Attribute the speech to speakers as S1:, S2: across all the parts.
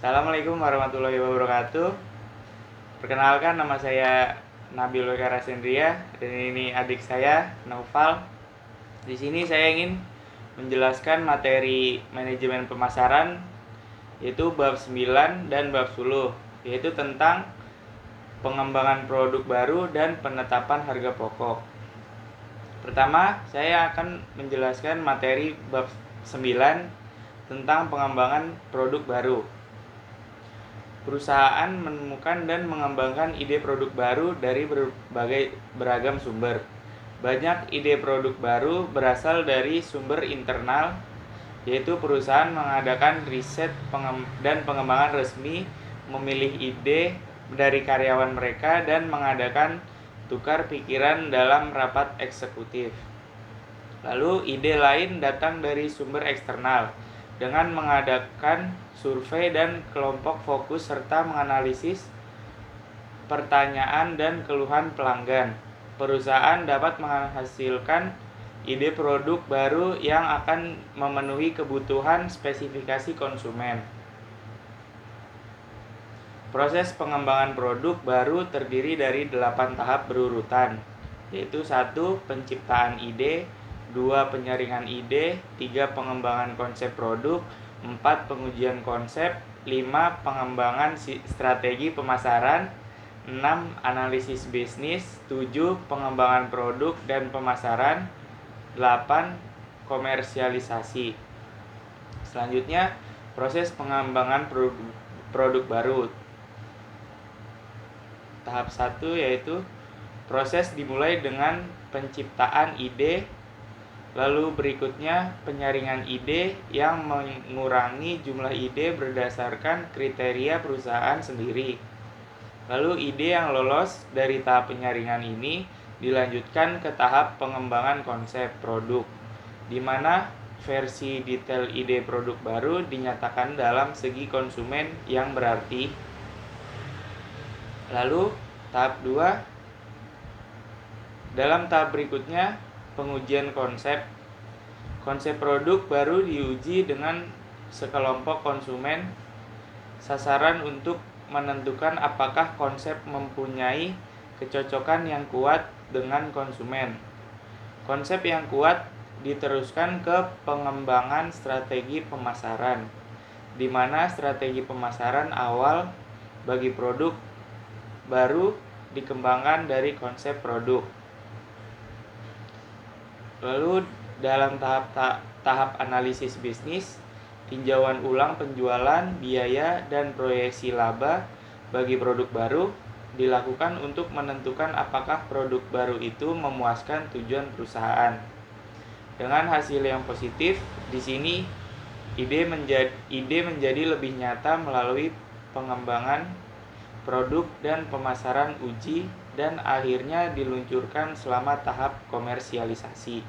S1: Assalamualaikum warahmatullahi wabarakatuh. Perkenalkan, nama saya Nabil Weka Rasendria dan ini adik saya Naufal. Di sini saya ingin menjelaskan materi manajemen pemasaran, yaitu bab 9 dan bab 10, yaitu tentang pengembangan produk baru dan penetapan harga pokok. Pertama, saya akan menjelaskan materi bab 9 tentang pengembangan produk baru. Perusahaan menemukan dan mengembangkan ide produk baru dari beragam sumber. Banyak ide produk baru berasal dari sumber internal, yaitu perusahaan mengadakan riset dan pengembangan resmi, memilih ide dari karyawan mereka, dan mengadakan tukar pikiran dalam rapat eksekutif. Lalu ide lain datang dari sumber eksternal dengan mengadakan survei dan kelompok fokus serta menganalisis pertanyaan dan keluhan pelanggan. Perusahaan dapat menghasilkan ide produk baru yang akan memenuhi kebutuhan spesifikasi konsumen. Proses pengembangan produk baru terdiri dari 8 tahap berurutan, yaitu 1. Penciptaan ide, 2. Penyaringan ide, 3. Pengembangan konsep produk, 4. Pengujian konsep, 5. Pengembangan strategi pemasaran, 6. Analisis bisnis, 7. Pengembangan produk dan pemasaran, 8. Komersialisasi. Selanjutnya, proses pengembangan produk baru. Tahap 1 yaitu proses dimulai dengan penciptaan ide, lalu berikutnya penyaringan ide yang mengurangi jumlah ide berdasarkan kriteria perusahaan sendiri. Lalu ide yang lolos dari tahap penyaringan ini dilanjutkan ke tahap pengembangan konsep produk, di mana versi detail ide produk baru dinyatakan dalam segi konsumen yang berarti. Lalu tahap 2, dalam tahap berikutnya pengujian konsep. Konsep produk baru diuji dengan sekelompok konsumen. Sasaran untuk menentukan apakah konsep mempunyai kecocokan yang kuat dengan konsumen. Konsep yang kuat diteruskan ke pengembangan strategi pemasaran, di mana strategi pemasaran awal bagi produk baru dikembangkan dari konsep produk. Lalu dalam tahap analisis bisnis, tinjauan ulang penjualan, biaya, dan proyeksi laba bagi produk baru dilakukan untuk menentukan apakah produk baru itu memuaskan tujuan perusahaan. Dengan hasil yang positif, di sini ide menjadi lebih nyata melalui pengembangan produk dan pemasaran uji, dan akhirnya diluncurkan selama tahap komersialisasi.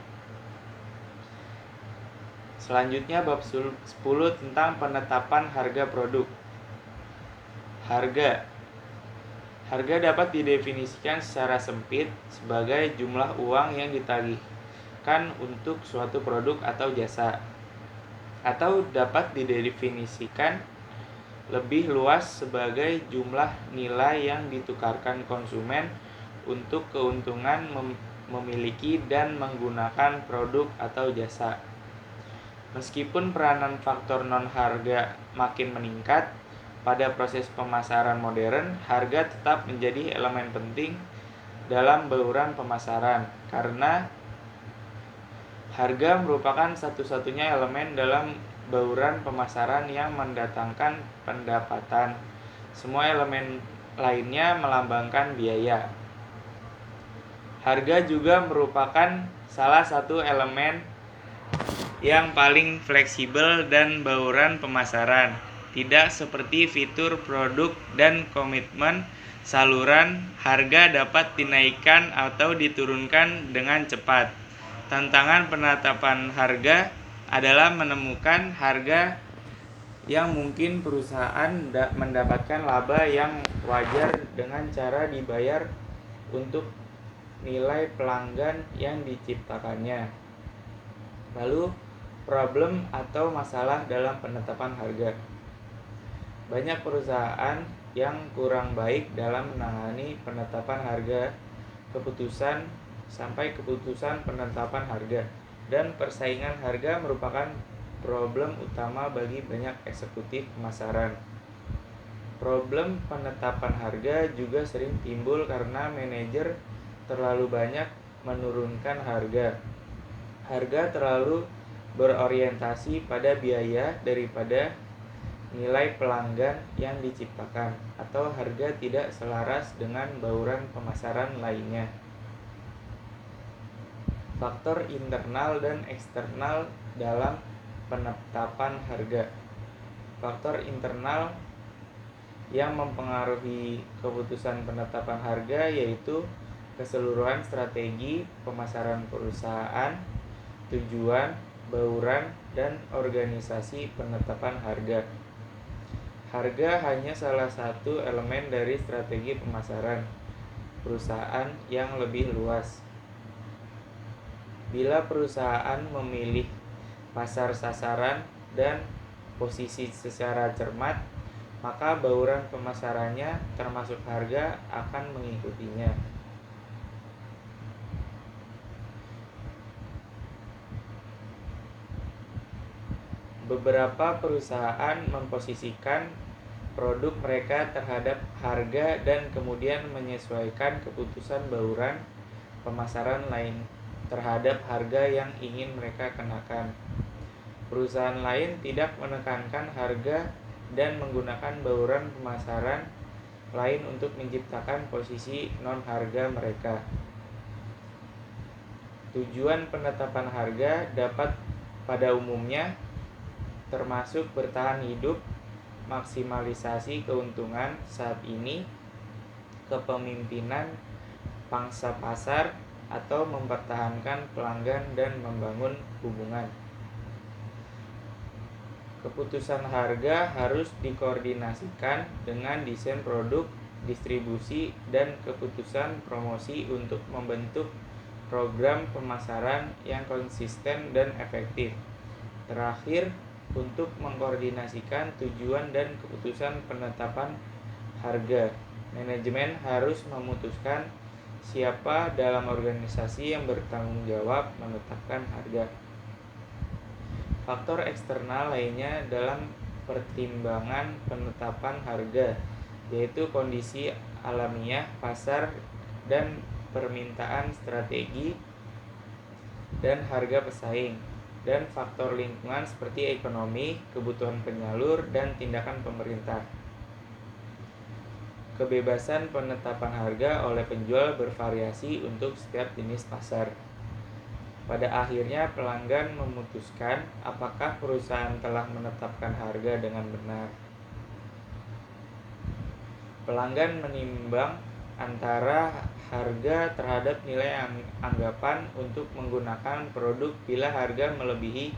S1: Selanjutnya bab 10 tentang penetapan harga produk. Harga dapat didefinisikan secara sempit sebagai jumlah uang yang ditagihkan untuk suatu produk atau jasa, atau dapat didefinisikan lebih luas sebagai jumlah nilai yang ditukarkan konsumen untuk keuntungan memiliki dan menggunakan produk atau jasa. Meskipun peranan faktor non-harga makin meningkat pada proses pemasaran modern, harga tetap menjadi elemen penting dalam bauran pemasaran, karena harga merupakan satu-satunya elemen dalam bauran pemasaran yang mendatangkan pendapatan. Semua elemen lainnya melambangkan biaya. Harga juga merupakan salah satu elemen yang paling fleksibel dan bauran pemasaran. Tidak seperti fitur produk dan komitmen saluran, harga dapat dinaikkan atau diturunkan dengan cepat. Tantangan penetapan harga adalah menemukan harga yang mungkin perusahaan mendapatkan laba yang wajar dengan cara dibayar untuk nilai pelanggan yang diciptakannya. Lalu problem atau masalah dalam penetapan harga. Banyak perusahaan yang kurang baik dalam menangani penetapan harga, keputusan sampai keputusan penetapan harga, dan persaingan harga merupakan problem utama bagi banyak eksekutif pemasaran. Problem penetapan harga juga sering timbul karena manajer terlalu banyak menurunkan harga. Harga terlalu berorientasi pada biaya daripada nilai pelanggan yang diciptakan, atau harga tidak selaras dengan bauran pemasaran lainnya. Faktor internal dan eksternal dalam penetapan harga. Faktor internal yang mempengaruhi keputusan penetapan harga yaitu keseluruhan strategi pemasaran perusahaan, tujuan, bauran, dan organisasi penetapan harga. Harga hanya salah satu elemen dari strategi pemasaran perusahaan yang lebih luas. Bila perusahaan memilih pasar sasaran dan posisi secara cermat, maka bauran pemasarannya termasuk harga akan mengikutinya. Beberapa perusahaan memposisikan produk mereka terhadap harga dan kemudian menyesuaikan keputusan bauran pemasaran lain terhadap harga yang ingin mereka kenakan. Perusahaan lain tidak menekankan harga dan menggunakan bauran pemasaran lain untuk menciptakan posisi non-harga mereka. Tujuan penetapan harga dapat pada umumnya termasuk bertahan hidup, maksimalisasi keuntungan saat ini, kepemimpinan pangsa pasar, atau mempertahankan pelanggan dan membangun hubungan. Keputusan harga harus dikoordinasikan dengan desain produk, distribusi, dan keputusan promosi untuk membentuk program pemasaran yang konsisten dan efektif. Terakhir, untuk mengkoordinasikan tujuan dan keputusan penetapan harga, manajemen harus memutuskan siapa dalam organisasi yang bertanggung jawab menetapkan harga. Faktor eksternal lainnya dalam pertimbangan penetapan harga yaitu kondisi alamiah pasar dan permintaan strategi dan harga pesaing, dan faktor lingkungan seperti ekonomi, kebutuhan penyalur, dan tindakan pemerintah. Kebebasan penetapan harga oleh penjual bervariasi untuk setiap jenis pasar. Pada akhirnya pelanggan memutuskan apakah perusahaan telah menetapkan harga dengan benar. Pelanggan menimbang antara harga terhadap nilai anggapan untuk menggunakan produk. Bila harga melebihi,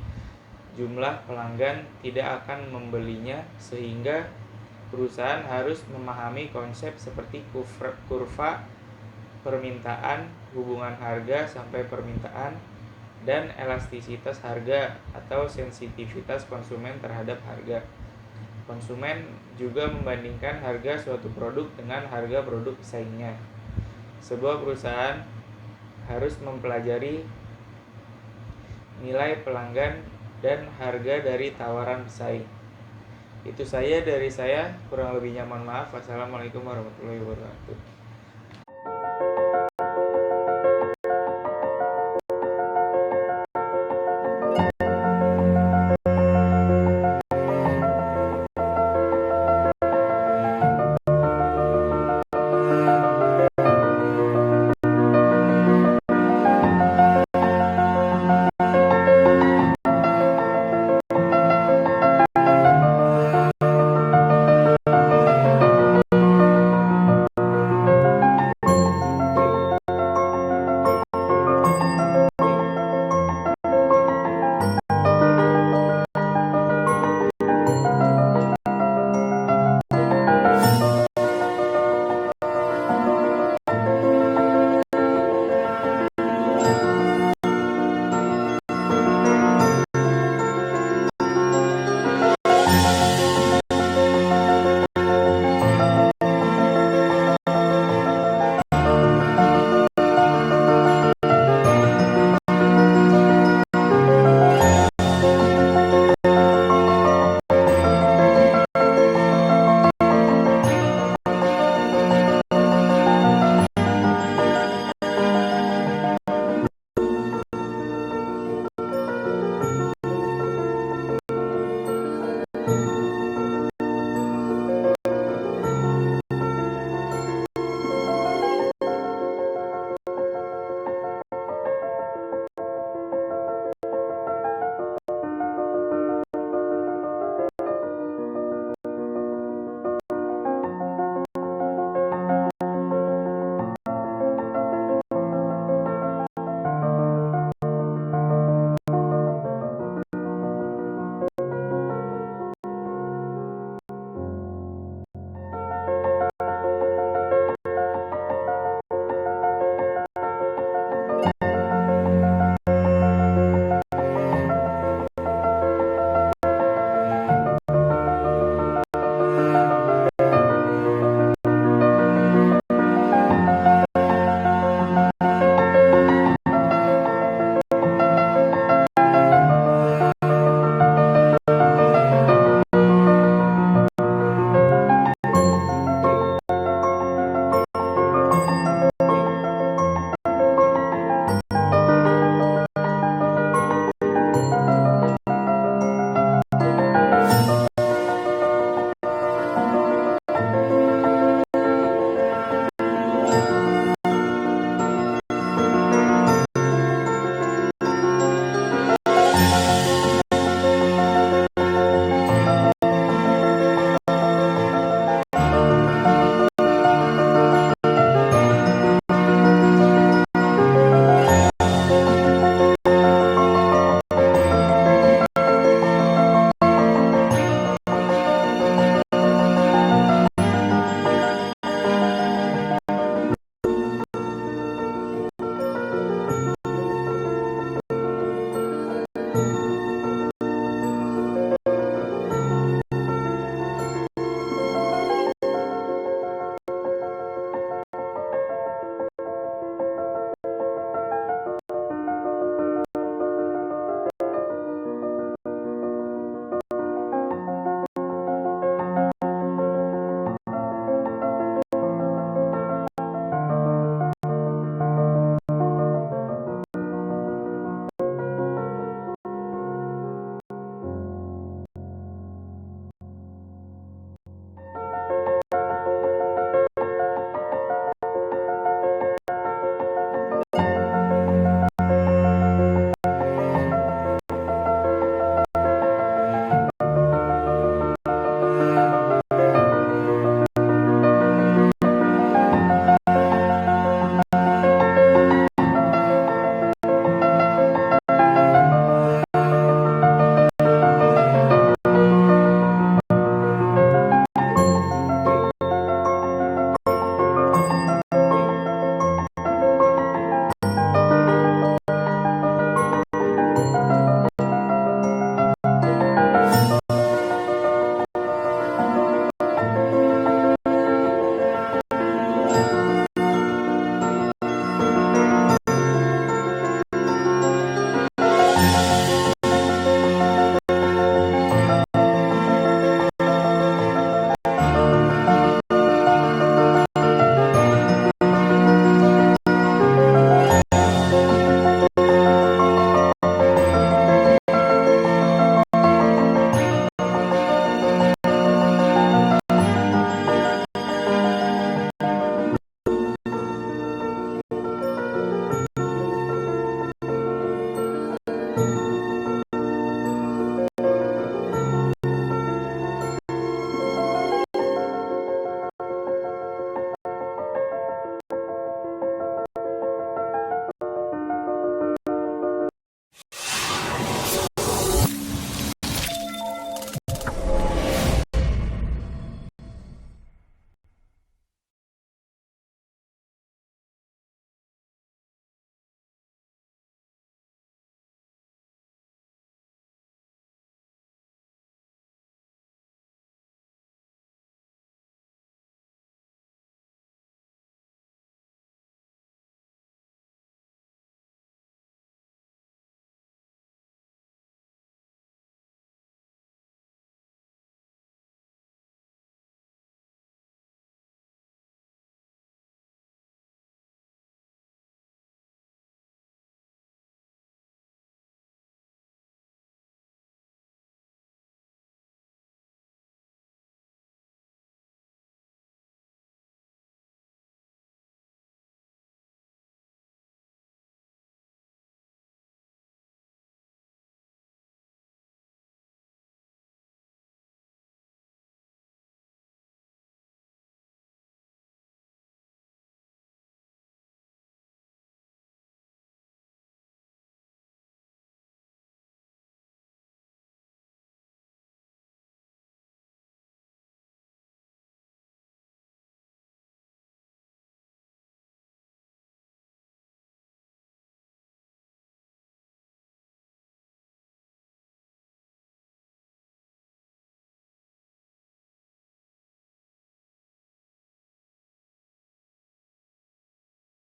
S1: jumlah pelanggan tidak akan membelinya, sehingga perusahaan harus memahami konsep seperti kurva permintaan, hubungan harga sampai permintaan, dan elastisitas harga atau sensitivitas konsumen terhadap harga. Konsumen juga membandingkan harga suatu produk dengan harga produk pesaingnya. Sebuah perusahaan harus mempelajari nilai pelanggan dan harga dari tawaran pesaing. Itu saja dari saya, kurang lebihnya mohon maaf. Wassalamualaikum warahmatullahi wabarakatuh.